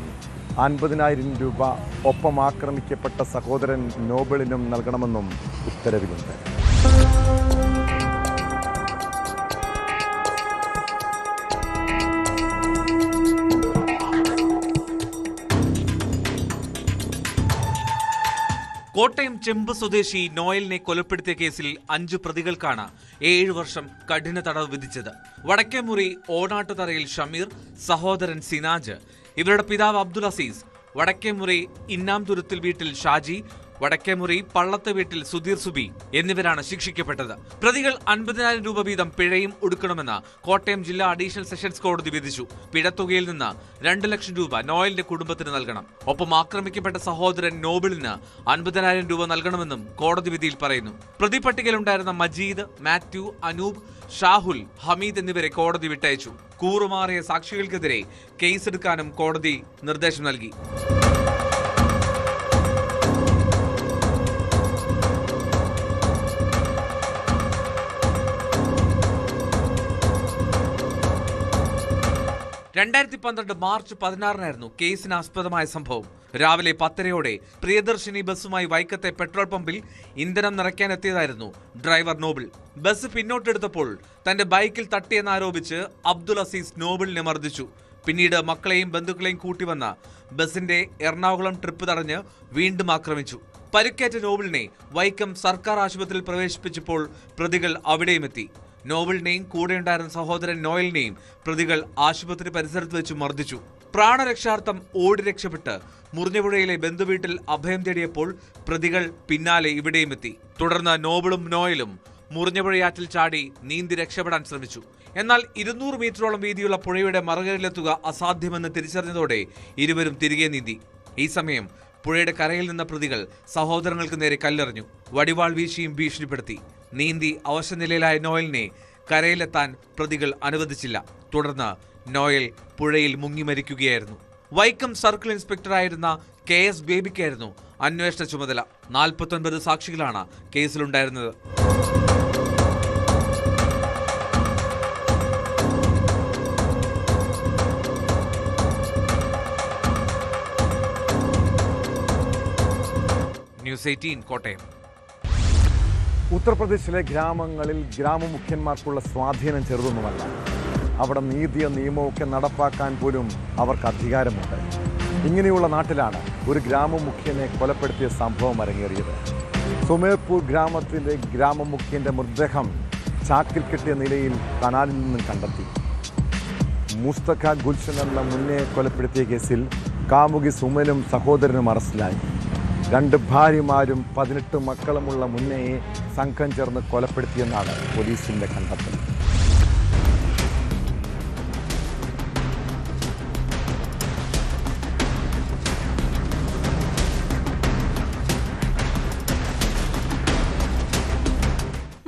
50,000 രൂപ ഒപ്പം ആക്രമിക്കപ്പെട്ട സഹോദരൻ നോബിളിനും നൽകണമെന്നും ഉത്തരവിലുണ്ട്.
കോട്ടയം ചെമ്പ് സ്വദേശി നോയലിനെ കൊലപ്പെടുത്തിയ കേസിൽ 5 പ്രതികൾക്കാണ് 7 വർഷം കഠിന തടവ് വിധിച്ചത്. വടക്കേമുറി ഓണാട്ടുതറയിൽ ഷമീർ, സഹോദരൻ സിനാജ്, ഇവരുടെ പിതാവ് അബ്ദുൽ അസീസ്, വടക്കേമുറി ഇന്നാംതുരുത്തിൽ വീട്ടിൽ ഷാജി, വടക്കേമുറി പള്ളത്ത് വീട്ടിൽ സുധീർ സുബി എന്നിവരാണ് ശിക്ഷിക്കപ്പെട്ടത്. പ്രതികൾ 50,000 രൂപ വീതം പിഴയും ഒടുക്കണമെന്ന് കോട്ടയം ജില്ലാ അഡീഷണൽ സെഷൻസ് കോടതി വിധിച്ചു. പിഴത്തുകയിൽ നിന്ന് 2 ലക്ഷം രൂപ നോയലിന്റെ കുടുംബത്തിന് നൽകണം. ഒപ്പം ആക്രമിക്കപ്പെട്ട സഹോദരൻ നോബിളിന് 50,000 രൂപ നൽകണമെന്നും കോടതി വിധിയിൽ പറയുന്നു. പ്രതിപട്ടികയിലുണ്ടായിരുന്ന മജീദ്, മാത്യു, അനൂപ്, ഷാഹുൽ, ഹമീദ് എന്നിവരെ കോടതി വിട്ടയച്ചു. കൂറുമാറിയ സാക്ഷികൾക്കെതിരെ കേസെടുക്കാനും കോടതി നിർദ്ദേശം നൽകി. മാർച്ച് 16 കേസിനാസ്പദമായ സംഭവം. രാവിലെ 10:30 പ്രിയദർശിനി ബസ്സുമായി വൈക്കത്തെ പെട്രോൾ പമ്പിൽ ഇന്ധനം നിറയ്ക്കാനെത്തിയതായിരുന്നു ഡ്രൈവർ നോബിൾ. ബസ് പിന്നോട്ടെടുത്തപ്പോൾ തന്റെ ബൈക്കിൽ തട്ടിയെന്നാരോപിച്ച് അബ്ദുൽ അസീസ് നോബിളിനെ മർദ്ദിച്ചു. പിന്നീട് മക്കളെയും ബന്ധുക്കളെയും കൂട്ടിവന്ന ബസിന്റെ എറണാകുളം ട്രിപ്പ് തടഞ്ഞ് വീണ്ടും ആക്രമിച്ചു. പരിക്കേറ്റ നോബിളിനെ വൈക്കം സർക്കാർ ആശുപത്രിയിൽ പ്രവേശിപ്പിച്ചപ്പോൾ പ്രതികൾ അവിടെയുമെത്തി. നോബിളിനെയും കൂടെയുണ്ടായിരുന്ന സഹോദരൻ നോയലിനെയും പ്രതികൾ ആശുപത്രി പരിസരത്ത് വെച്ച് മർദ്ദിച്ചു. പ്രാണരക്ഷാർത്ഥം ഓടി രക്ഷപ്പെട്ട് മുറിഞ്ഞപുഴയിലെ ബന്ധുവീട്ടിൽ അഭയം തേടിയപ്പോൾ പ്രതികൾ പിന്നാലെ ഇവിടെയുമെത്തി. തുടർന്ന് നോബിളും നോയലും മുറിഞ്ഞപുഴയാറ്റിൽ ചാടി നീന്തി രക്ഷപ്പെടാൻ ശ്രമിച്ചു. എന്നാൽ 200 മീറ്ററോളം വീതിയുള്ള പുഴയുടെ മറുകരയിലെത്തുക അസാധ്യമെന്ന് തിരിച്ചറിഞ്ഞതോടെ ഇരുവരും തിരികെ നീന്തി. ഈ സമയം പുഴയുടെ കരയിൽ നിന്ന പ്രതികൾ സഹോദരങ്ങൾക്ക് നേരെ കല്ലെറിഞ്ഞു. വടിവാൾ വീശിയും ഭീഷണിപ്പെടുത്തി. നീന്തി അവശനിലയിലായ നോയലിനെ കരയിലെത്താൻ പ്രതികൾ അനുവദിച്ചില്ല. തുടർന്ന് നോയൽ പുഴയിൽ മുങ്ങി മരിക്കുകയായിരുന്നു. വൈക്കം സർക്കിൾ ഇൻസ്പെക്ടറായിരുന്ന KS ബേബിക്കായിരുന്നു അന്വേഷണ ചുമതല. 49 സാക്ഷികളാണ് കേസിലുണ്ടായിരുന്നത്. ന്യൂസ് 18 കോട്ടയം.
ഉത്തർപ്രദേശിലെ ഗ്രാമങ്ങളിൽ ഗ്രാമമുഖ്യന്മാർക്കുള്ള സ്വാധീനം ചെറുതൊന്നുമല്ല. അവിടെ നീതിയോ നിയമമൊക്കെ നടപ്പാക്കാൻ പോലും അവർക്ക് അധികാരമുണ്ട്. ഇങ്ങനെയുള്ള നാട്ടിലാണ് ഒരു ഗ്രാമമുഖ്യനെ കൊലപ്പെടുത്തിയ സംഭവം അരങ്ങേറിയത്. സുമേർപൂർ ഗ്രാമത്തിലെ ഗ്രാമമുഖ്യന്റെ മൃതദേഹം ചാക്കിൽ കെട്ടിയ നിലയിൽ കനാലിൽ നിന്നും കണ്ടെത്തി. മുസ്തഖ ഗുൽഷൻ എന്ന മുന്നേ കൊലപ്പെടുത്തിയ കേസിൽ കാമുകി സുമനും സഹോദരനും അറസ്റ്റിലായി. 2 ഭാര്യമാരും 18 മക്കളുമുള്ള മുന്നയെ സംഘം ചേർന്ന് കൊലപ്പെടുത്തിയെന്നാണ് പോലീസിന്റെ കണ്ടെത്തൽ.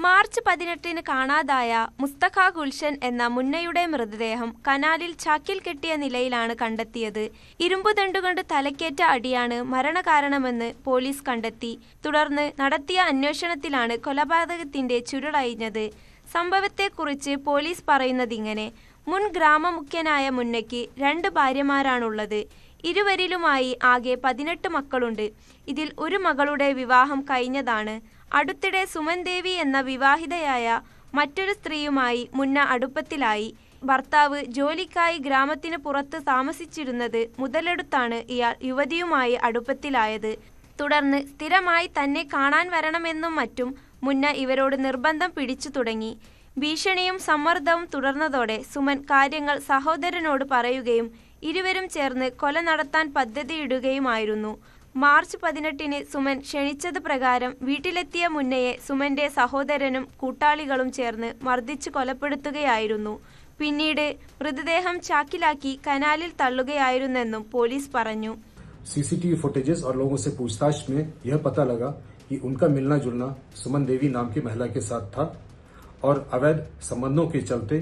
മാർച്ച് 18 കാണാതായ മുസ്തഖ ഗുൽഷൻ എന്ന മുന്നയുടെ മൃതദേഹം കനാലിൽ ചാക്കിൽ കെട്ടിയ നിലയിലാണ് കണ്ടെത്തിയത്. ഇരുമ്പുദണ്ടു കൊണ്ട് തലക്കേറ്റ അടിയാണ് മരണകാരണമെന്ന് പോലീസ് കണ്ടെത്തി. തുടർന്ന് നടത്തിയ അന്വേഷണത്തിലാണ് കൊലപാതകത്തിന്റെ ചുരുളഴിഞ്ഞത്. സംഭവത്തെക്കുറിച്ച് പോലീസ് പറയുന്നതിങ്ങനെ: മുൻ ഗ്രാമമുഖ്യനായ മുന്നയ്ക്ക് 2 ഭാര്യമാരാണുള്ളത്. ഇരുവരിലുമായി ആകെ 18 മക്കളുണ്ട്. ഇതിൽ ഒരു മകളുടെ വിവാഹം കഴിഞ്ഞതാണ്. അടുത്തിടെ സുമൻ ദേവി എന്ന വിവാഹിതയായ മറ്റൊരു സ്ത്രീയുമായി മുന്ന അടുപ്പത്തിലായി. ഭർത്താവ് ജോലിക്കായി ഗ്രാമത്തിന് പുറത്ത് താമസിച്ചിരുന്നത് മുതലെടുത്താണ് ഇയാൾ യുവതിയുമായി അടുപ്പത്തിലായത്. തുടർന്ന് സ്ഥിരമായി തന്നെ കാണാൻ വരണമെന്നും മറ്റും മുന്ന ഇവരോട് നിർബന്ധം പിടിച്ചു തുടങ്ങി. ഭീഷണിയും സമ്മർദ്ദവും തുടർന്നതോടെ സുമൻ കാര്യങ്ങൾ സഹോദരനോട് പറയുകയും ഇരുവരും ചേർന്ന് കൊല നടത്താൻ പദ്ധതിയിടുകയുമായിരുന്നു. മാർച്ച് 18 സുമൻ ക്ഷണിച്ചത് പ്രകാരം വീട്ടിലെത്തിയ മുന്നയെ സുമന്റെ സഹോദരനും കൂട്ടാളികളും ചേർന്ന് മർദ്ദിച്ച് കൊലപ്പെടുത്തുകയായിരുന്നു. പിന്നീട് മൃതദേഹം ചാക്കിലാക്കി കനാലിൽ തള്ളുകയായിരുന്നെന്നും പോലീസ് പറഞ്ഞു.
सीसीटीवी फुटेजेस और लोगों से पूछताछ में यह पता लगा कि उनका मिलना जुलना सुमन देवी नाम की महिला के साथ था और अवैध संबंधों के चलते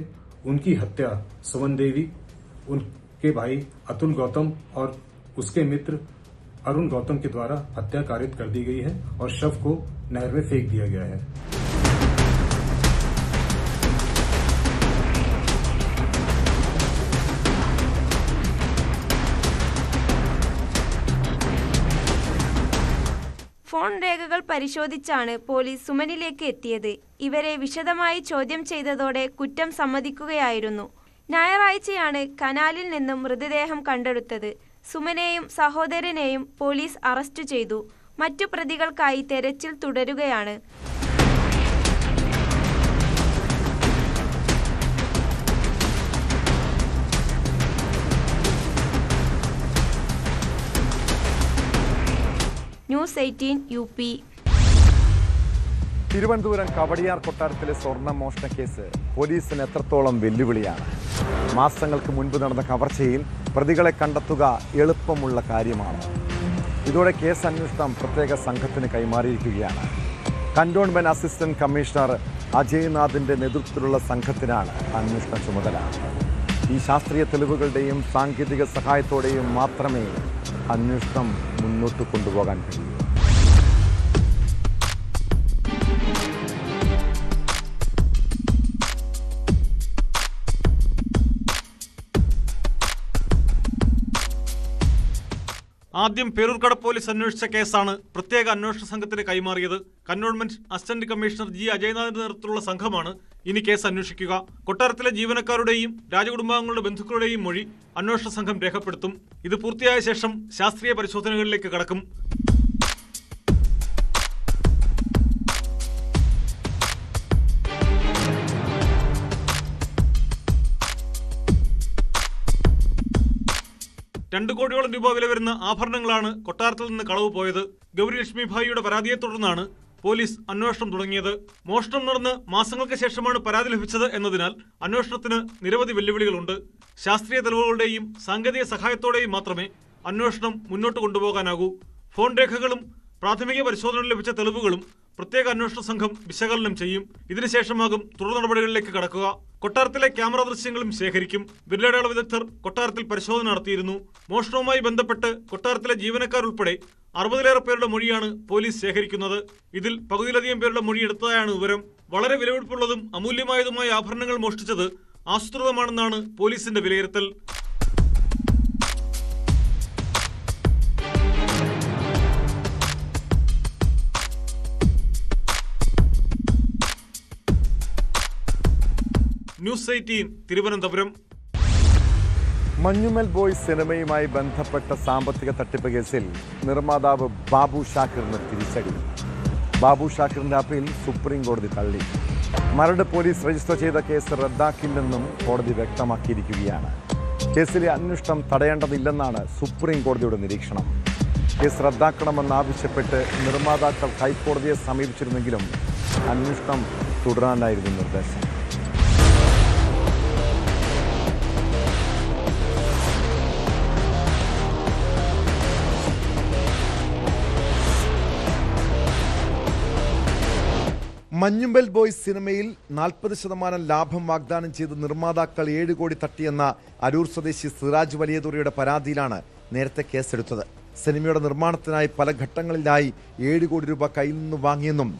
उनकी हत्या सुमन देवी, उनके भाई अतुल गौतम और उसके मित्र अरुण गौतम के द्वारा हत्या कारित कर दी गई है और शव को नहर में फेंक दिया गया है.
ഫോൺ രേഖകൾ പരിശോധിച്ചാണ് പോലീസ് സുമനിലേക്ക് എത്തിയത്. ഇവരെ വിശദമായി ചോദ്യം ചെയ്തതോടെ കുറ്റം സമ്മതിക്കുകയായിരുന്നു. ഞായറാഴ്ചയാണ് കനാലിൽ നിന്നും മൃതദേഹം കണ്ടെടുത്തത്. സുമനെയും സഹോദരനെയും പോലീസ് അറസ്റ്റ് ചെയ്തു. മറ്റു പ്രതികൾക്കായി തെരച്ചിൽ തുടരുകയാണ്. News 18 UP.
തിരുവനന്തപുരം കവടിയാർ കൊട്ടാരത്തിലെ സ്വർണ്ണ മോഷണ കേസ് പോലീസിന് എത്രത്തോളം വെല്ലുവിളിയാണ്. മാസങ്ങൾക്ക് മുൻപ് നടന്ന കവർച്ചയിൽ പ്രതികളെ കണ്ടെത്തുക എളുപ്പമുള്ള കാര്യമാണ്. ഇതോടെ കേസ് അന്വേഷണം പ്രത്യേക സംഘത്തിന് കൈമാറിയിരിക്കുകയാണ്. കന്റോൺമെന്റ് അസിസ്റ്റന്റ് കമ്മീഷണർ അജയ്നാഥിന്റെ നേതൃത്വത്തിലുള്ള സംഘത്തിനാണ് അന്വേഷണ ചുമതല. ഈ ശാസ്ത്രീയ തെളിവുകളുടെയും സാങ്കേതിക സഹായത്തോടെയും മാത്രമേ അന്വേഷണം മുന്നോട്ട് കൊണ്ടുപോകാൻ കഴിയൂ.
ആദ്യം പേരൂർക്കട പോലീസ് അന്വേഷിച്ച കേസാണ് പ്രത്യേക അന്വേഷണ സംഘത്തിന് കൈമാറിയത്. കന്റോൺമെന്റ് അസിസ്റ്റന്റ് കമ്മീഷണർ ജി അജയ്നാഥിന്റെ നേതൃത്വത്തിലുള്ള സംഘമാണ് ഇനി കേസ് അന്വേഷിക്കുക. കൊട്ടാരത്തിലെ ജീവനക്കാരുടെയും രാജകുടുംബാംഗങ്ങളുടെ ബന്ധുക്കളുടെയും മൊഴി അന്വേഷണ സംഘം രേഖപ്പെടുത്തും. ഇത് പൂർത്തിയായ ശേഷം ശാസ്ത്രീയ പരിശോധനകളിലേക്ക് കടക്കും. $2 കോടിയോളം രൂപ വില വരുന്ന ആഭരണങ്ങളാണ് കൊട്ടാരത്തിൽ നിന്ന് കളവ് പോയത്. ഗൗരി ലക്ഷ്മി ഭായിയുടെ പരാതിയെ തുടർന്നാണ് പോലീസ് അന്വേഷണം തുടങ്ങിയത്. മോഷണം നടന്ന് മാസങ്ങൾക്ക് ശേഷമാണ് പരാതി ലഭിച്ചത് എന്നതിനാൽ അന്വേഷണത്തിന് നിരവധി വെല്ലുവിളികളുണ്ട്. ശാസ്ത്രീയ തെളിവുകളുടെയും സാങ്കേതിക സഹായത്തോടെയും മാത്രമേ അന്വേഷണം മുന്നോട്ട് കൊണ്ടുപോകാനാകൂ. ഫോൺ രേഖകളും പ്രാഥമിക പരിശോധനയിൽ ലഭിച്ച തെളിവുകളും പ്രത്യേക അന്വേഷണ സംഘം വിശകലനം ചെയ്യും. ഇതിനുശേഷമാകും തുടർ നടപടികളിലേക്ക് കടക്കുക. കൊട്ടാരത്തിലെ ക്യാമറ ദൃശ്യങ്ങളും ശേഖരിക്കും. വിരലടയാള വിദഗ്ധർ കൊട്ടാരത്തിൽ പരിശോധന നടത്തിയിരുന്നു. മോഷണവുമായി ബന്ധപ്പെട്ട് കൊട്ടാരത്തിലെ ജീവനക്കാരുൾപ്പെടെ 60-ലേറെ പേരുടെ മൊഴിയാണ് പോലീസ് ശേഖരിക്കുന്നത്. ഇതിൽ പകുതിയിലധികം പേരുടെ മൊഴിയെടുത്തതായാണ് വിവരം. വളരെ വിലപിടിപ്പുള്ളതും അമൂല്യമായതുമായ ആഭരണങ്ങൾ മോഷ്ടിച്ചത് ആസൂത്രിതമാണെന്നാണ് പോലീസിന്റെ വിലയിരുത്തൽ. ന്യൂസ് 18 തിരുവനന്തപുരം.
മഞ്ഞുമൽ ബോയ്സ് സിനിമയുമായി ബന്ധപ്പെട്ട സാമ്പത്തിക തട്ടിപ്പ് കേസിൽ നിർമ്മാതാവ് ബാബു ഷാക്കിറിന് തിരിച്ചടി. ബാബു ഷാക്കിറിന്റെ അപ്പീൽ സുപ്രീം കോടതി തള്ളി. മരട് പോലീസ് രജിസ്റ്റർ ചെയ്ത കേസ് റദ്ദാക്കില്ലെന്നും കോടതി വ്യക്തമാക്കിയിരിക്കുകയാണ്. കേസിലെ അന്വേഷണം തടയേണ്ടതില്ലെന്നാണ് സുപ്രീം കോടതിയുടെ നിരീക്ഷണം. കേസ് റദ്ദാക്കണമെന്നാവശ്യപ്പെട്ട് നിർമ്മാതാക്കൾ ഹൈക്കോടതിയെ സമീപിച്ചിരുന്നെങ്കിലും അന്വേഷണം തുടരാനായിരുന്നു നിർദ്ദേശം. മഞ്ഞുമൽ ബോയ്സ് സിനിമയിൽ 40% ലാഭം വാഗ്ദാനം ചെയ്ത് നിർമ്മാതാക്കൾ 7 കോടി തട്ടിയെന്ന അരൂർ സ്വദേശി സിറാജ് വലിയതുറയുടെ പരാതിയിലാണ് നേരത്തെ കേസെടുത്തത്. സിനിമയുടെ നിർമ്മാണത്തിനായി പല ഘട്ടങ്ങളിലായി 7 കോടി രൂപ കയ്യിൽ നിന്ന് വാങ്ങിയെന്നും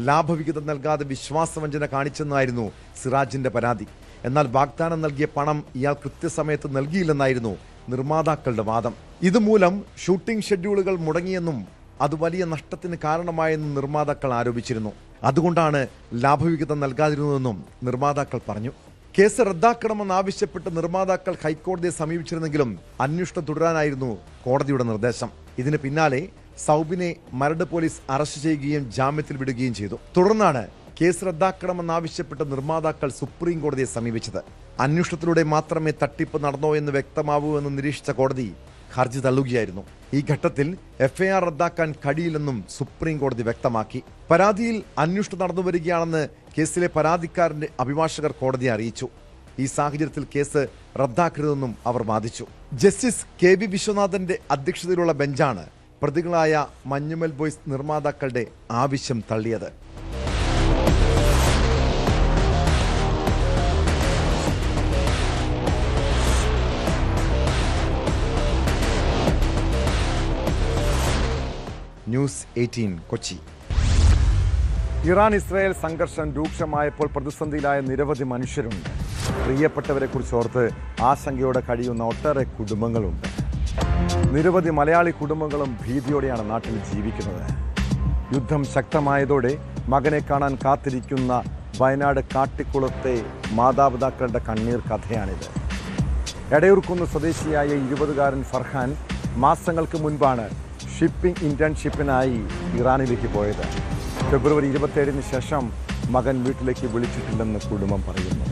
ലാഭവിഹിതം നൽകാതെ വിശ്വാസവഞ്ചന കാണിച്ചെന്നായിരുന്നു സിറാജിന്റെ പരാതി. എന്നാൽ വാഗ്ദാനം നൽകിയ പണം ഇയാൾ കൃത്യസമയത്ത് നൽകിയില്ലെന്നായിരുന്നു നിർമ്മാതാക്കളുടെ വാദം. ഇതുമൂലം ഷൂട്ടിംഗ് ഷെഡ്യൂളുകൾ മുടങ്ങിയെന്നും അത് വലിയ നഷ്ടത്തിന് കാരണമായെന്നും നിർമ്മാതാക്കൾ ആരോപിച്ചിരുന്നു. അതുകൊണ്ടാണ് ലാഭവിഹിതം നൽകാതിരുന്നതെന്നും നിർമ്മാതാക്കൾ പറഞ്ഞു. കേസ് റദ്ദാക്കണമെന്നാവശ്യപ്പെട്ട് നിർമ്മാതാക്കൾ ഹൈക്കോടതിയെ സമീപിച്ചിരുന്നെങ്കിലും അന്വേഷണം തുടരാനായിരുന്നു കോടതിയുടെ നിർദ്ദേശം. ഇതിന് പിന്നാലെ സൗബിനെ മരട് പോലീസ് അറസ്റ്റ് ചെയ്യുകയും ജാമ്യത്തിൽ വിടുകയും ചെയ്തു. തുടർന്നാണ് കേസ് റദ്ദാക്കണമെന്നാവശ്യപ്പെട്ട് നിർമ്മാതാക്കൾ സുപ്രീം കോടതിയെ സമീപിച്ചത്. അന്വേഷണത്തിലൂടെ മാത്രമേ തട്ടിപ്പ് നടന്നോ എന്ന് വ്യക്തമാവൂ എന്ന് നിരീക്ഷിച്ച കോടതി ഹർജി തള്ളുകയായിരുന്നു. ഈ ഘട്ടത്തിൽ എഫ്ഐആർ റദ്ദാക്കാൻ കഴിയില്ലെന്നും സുപ്രീം കോടതി വ്യക്തമാക്കി. പരാതിയിൽ അന്വേഷണം നടന്നുവരികയാണെന്ന് കേസിലെ പരാതിക്കാരന്റെ അഭിഭാഷകർ കോടതിയെ അറിയിച്ചു. ഈ സാഹചര്യത്തിൽ കേസ് റദ്ദാക്കരുതെന്നും അവർ വാദിച്ചു. ജസ്റ്റിസ് KV വിശ്വനാഥന്റെ അധ്യക്ഷതയിലുള്ള ബെഞ്ചാണ് പ്രതികളായ മഞ്ഞുമൽ ബോയ്സ് നിർമ്മാതാക്കളുടെ ആവശ്യം തള്ളിയത്. ന്യൂസ് 18 കൊച്ചി. ഇറാൻ ഇസ്രായേൽ സംഘർഷം രൂക്ഷമായപ്പോൾ പ്രതിസന്ധിയിലായ നിരവധി മനുഷ്യരുണ്ട്. പ്രിയപ്പെട്ടവരെ കുറിച്ച് ഓർത്ത് ആശങ്കയോടെ കഴിയുന്ന ഒട്ടേറെ കുടുംബങ്ങളുണ്ട്. നിരവധി മലയാളി കുടുംബങ്ങളും ഭീതിയോടെയാണ് നാട്ടിൽ ജീവിക്കുന്നത്. യുദ്ധം ശക്തമായതോടെ മകനെ കാണാൻ കാത്തിരിക്കുന്ന വയനാട് കാട്ടിക്കുളത്തെ മാതാപിതാക്കളുടെ കണ്ണീർ കഥയാണിത്. എടയൂർക്കുന്ന് സ്വദേശിയായ 20-കാരൻ ഫർഹാൻ മാസങ്ങൾക്ക് മുൻപാണ് ഷിപ്പിംഗ് ഇന്റേൺഷിപ്പിനായി ഇറാനിലേക്ക് പോയത്. ഫെബ്രുവരി 27-ന് ശേഷം മകൻ വീട്ടിലേക്ക് വിളിച്ചിട്ടില്ലെന്ന് കുടുംബം പറയുന്നു.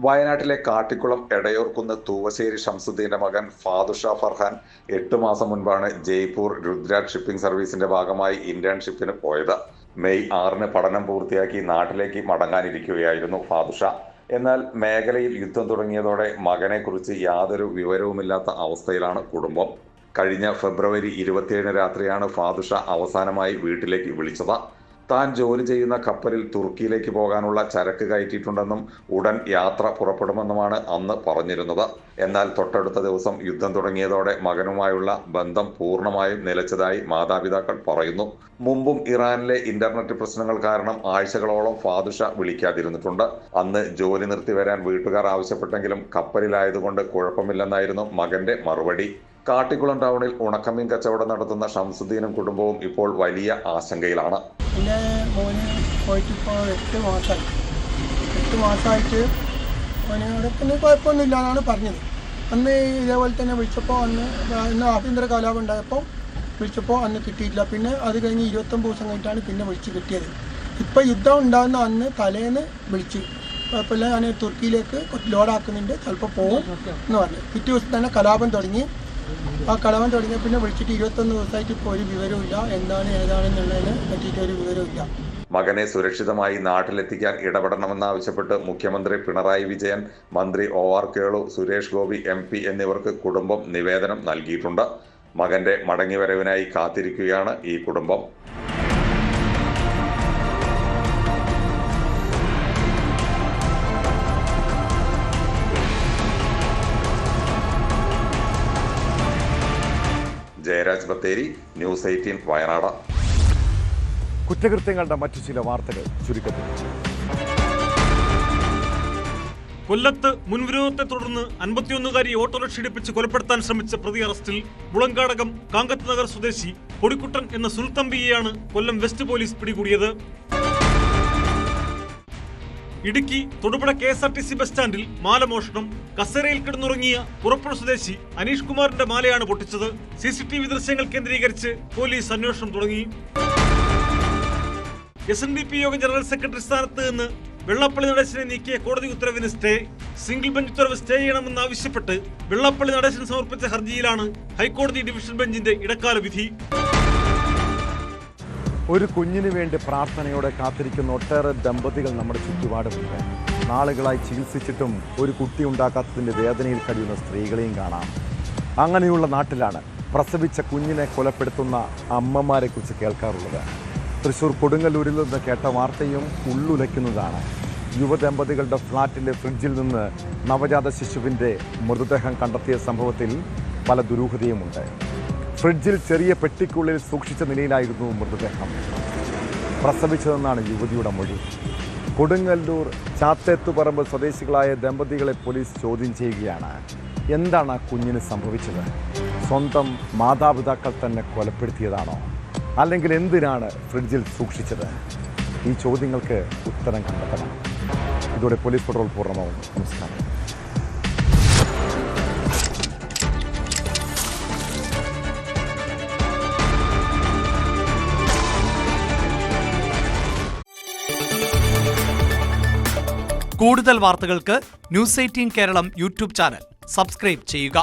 വയനാട്ടിലെ കാട്ടിക്കുളം എടയൂർക്കുന്ന് തൂവശ്ശേരി ഷംസുദ്ദീന്റെ മകൻ ഫാദുഷ ഫർഹാൻ 8 മാസം മുൻപാണ് ജയ്പൂർ രുദ്രാജ് ഷിപ്പിംഗ് സർവീസിന്റെ ഭാഗമായി ഇന്റേൺഷിപ്പിന് പോയത്. മെയ് 6-ന് പഠനം പൂർത്തിയാക്കി നാട്ടിലേക്ക് മടങ്ങാനിരിക്കുകയായിരുന്നു ഫാദുഷ. എന്നാൽ മേഖലയിൽ യുദ്ധം തുടങ്ങിയതോടെ മകനെക്കുറിച്ച് യാതൊരു വിവരവുമില്ലാത്ത അവസ്ഥയിലാണ് കുടുംബം. കഴിഞ്ഞ ഫെബ്രുവരി 27-ന് രാത്രിയാണ് ഫാദുഷ അവസാനമായി വീട്ടിലേക്ക് വിളിച്ചത്. താൻ ജോലി ചെയ്യുന്ന കപ്പലിൽ തുർക്കിയിലേക്ക് പോകാനുള്ള ചരക്ക് കയറ്റിയിട്ടുണ്ടെന്നും ഉടൻ യാത്ര പുറപ്പെടുമെന്നുമാണ് അന്ന് പറഞ്ഞിരുന്നത്. എന്നാൽ തൊട്ടടുത്ത ദിവസം യുദ്ധം തുടങ്ങിയതോടെ മകനുമായുള്ള ബന്ധം പൂർണ്ണമായും നിലച്ചതായി മാതാപിതാക്കൾ പറയുന്നു. മുമ്പും ഇറാനിലെ ഇന്റർനെറ്റ് പ്രശ്നങ്ങൾ കാരണം ആഴ്ചകളോളം ഫാദുഷ വിളിക്കാതിരുന്നിട്ടുണ്ട്. അന്ന് ജോലി നിർത്തി വരാൻ വീട്ടുകാർ ആവശ്യപ്പെട്ടെങ്കിലും കപ്പലിലായതുകൊണ്ട് കുഴപ്പമില്ലെന്നായിരുന്നു മകന്റെ മറുപടി. കാട്ടിക്കുളം ടൗണിൽ ഉണക്കമീൻ കച്ചവടം നടത്തുന്ന ഷംസുദ്ദീനും കുടുംബവും ഇപ്പോൾ വലിയ ആശങ്കയിലാണ്.
എൻ്റെ മോന് പോയിട്ട് ഇപ്പോൾ 8 മാസമായി. 8 മാസമായിട്ട് മോന് അവിടെ പിന്നെ കുഴപ്പമൊന്നുമില്ല എന്നാണ് പറഞ്ഞത്. അന്ന് ഇതേപോലെ തന്നെ വിളിച്ചപ്പോൾ അന്ന് ആഭ്യന്തര കലാപം ഉണ്ടായപ്പോൾ വിളിച്ചപ്പോൾ അന്ന് കിട്ടിയിട്ടില്ല. പിന്നെ അത് കഴിഞ്ഞ് 29 ദിവസം കഴിഞ്ഞിട്ടാണ് പിന്നെ വിളിച്ച് കിട്ടിയത്. ഇപ്പോൾ യുദ്ധം ഉണ്ടാകുന്ന അന്ന് തലേന്ന് വിളിച്ച് കുഴപ്പമില്ല, ഞാൻ തുർക്കിയിലേക്ക് ലോഡാക്കുന്നുണ്ട്, ചിലപ്പോൾ പോകും എന്ന് പറഞ്ഞു. പിറ്റേ ദിവസം തന്നെ കലാപം തുടങ്ങി. ആ കലാപം തുടങ്ങിയ പിന്നെ വിളിച്ചിട്ട് 21 ദിവസമായിട്ട് ഇപ്പോൾ ഒരു വിവരമില്ല. എന്താണ് ഏതാണെന്നുള്ളതിനെ പറ്റിയിട്ട് ഒരു വിവരമില്ല.
മകനെ സുരക്ഷിതമായി നാട്ടിലെത്തിക്കാൻ ഇടപെടണമെന്നാവശ്യപ്പെട്ട് മുഖ്യമന്ത്രി പിണറായി വിജയൻ, മന്ത്രി OR കേളു, സുരേഷ് ഗോപി MP എന്നിവർക്ക് കുടുംബം നിവേദനം നൽകിയിട്ടുണ്ട്. മകന്റെ മടങ്ങിവരവിനായി കാത്തിരിക്കുകയാണ് ഈ കുടുംബം. ജയരാജ് ബത്തേരി, ന്യൂസ് 18 വയനാട്.
കുറ്റകൃത്യങ്ങളുടെ മറ്റു ചില വാർത്തകൾ ചുരുക്കത്തിൽ.
കൊല്ലത്ത് മുൻവിരോധത്തെ തുടർന്ന് 51-കാരി ഓട്ടോറിക്ഷ ഇടിപ്പിച്ച് കൊലപ്പെടുത്താൻ ശ്രമിച്ച പ്രതി അറസ്റ്റിൽ. മുളങ്കാടകം കാങ്കത്ത് നഗർ സ്വദേശി പൊടിക്കുട്ടൻ എന്ന സുൽത്തമ്പിയെയാണ് കൊല്ലം വെസ്റ്റ് പോലീസ് പിടികൂടിയത്. ഇടുക്കി തൊടുപുഴ KSRTC ബസ് സ്റ്റാൻഡിൽ മാല മോഷണം. കസേരയിൽ കിടന്നുറങ്ങിയ പുറപ്പുഴ സ്വദേശി അനീഷ് കുമാറിന്റെ മാലയാണ് പൊട്ടിച്ചത്. CCTV ദൃശ്യങ്ങൾ കേന്ദ്രീകരിച്ച് പോലീസ് അന്വേഷണം തുടങ്ങി. SNDP യോഗം ജനറൽ സെക്രട്ടറി സ്ഥാനത്ത് നിന്ന് വെള്ളാപ്പള്ളി നടേശനെ നീക്കിയ കോടതി ഉത്തരവിന് സ്റ്റേ. സിംഗിൾ ബെഞ്ച് ഉത്തരവ് സ്റ്റേ ചെയ്യണമെന്നാവശ്യപ്പെട്ട് വെള്ളാപ്പള്ളി നടേശൻ സമർപ്പിച്ച ഹർജിയിലാണ് ഹൈക്കോടതി ഡിവിഷൻ ബെഞ്ചിന്റെ ഇടക്കാല വിധി.
ഒരു കുഞ്ഞിന് വേണ്ടി പ്രാർത്ഥനയോടെ കാത്തിരിക്കുന്ന ഒട്ടേറെ ദമ്പതികൾ നമ്മുടെ ചുറ്റുപാടുമുണ്ട്. നാളുകളായി ചികിത്സിച്ചിട്ടും ഒരു കുട്ടി ഉണ്ടാക്കാത്തതിൻ്റെ വേദനയിൽ കഴിയുന്ന സ്ത്രീകളെയും കാണാം. അങ്ങനെയുള്ള നാട്ടിലാണ് പ്രസവിച്ച കുഞ്ഞിനെ കൊലപ്പെടുത്തുന്ന അമ്മമാരെക്കുറിച്ച് കേൾക്കാറുള്ളത്. തൃശൂർ കൊടുങ്ങല്ലൂരിൽ നിന്ന് കേട്ട വാർത്തയും ഉള്ളുലയ്ക്കുന്നതാണ്. യുവദമ്പതികളുടെ ഫ്ളാറ്റിലെ ഫ്രിഡ്ജിൽ നിന്ന് നവജാത ശിശുവിൻ്റെ മൃതദേഹം കണ്ടെത്തിയ സംഭവത്തിൽ പല ദുരൂഹതയുമുണ്ട്. ഫ്രിഡ്ജിൽ ചെറിയ പെട്ടിക്കുള്ളിൽ സൂക്ഷിച്ച നിലയിലായിരുന്നു മൃതദേഹം. പ്രസവിച്ചതെന്നാണ് യുവതിയുടെ മൊഴി. കൊടുങ്ങല്ലൂർ ചാത്തേത്തുപറമ്പ് സ്വദേശികളായ ദമ്പതികളെ പോലീസ് ചോദ്യം ചെയ്യുകയാണ്. എന്താണ് കുഞ്ഞിന് സംഭവിച്ചത്? സ്വന്തം മാതാപിതാക്കൾ തന്നെ കൊലപ്പെടുത്തിയതാണോ? അല്ലെങ്കിൽ എന്തിനാണ് ഫ്രിഡ്ജിൽ സൂക്ഷിച്ചത്? ഈ ചോദ്യങ്ങൾക്ക് ഉത്തരം കണ്ടെത്തണം. ഇതോടെ പോലീസ് പട്രോൾ പൂർണ്ണമാവുന്നു. നമസ്കാരം.
കൂടുതൽ വാർത്തകൾക്ക് news 18 Keralam YouTube channel subscribe ചെയ്യുക.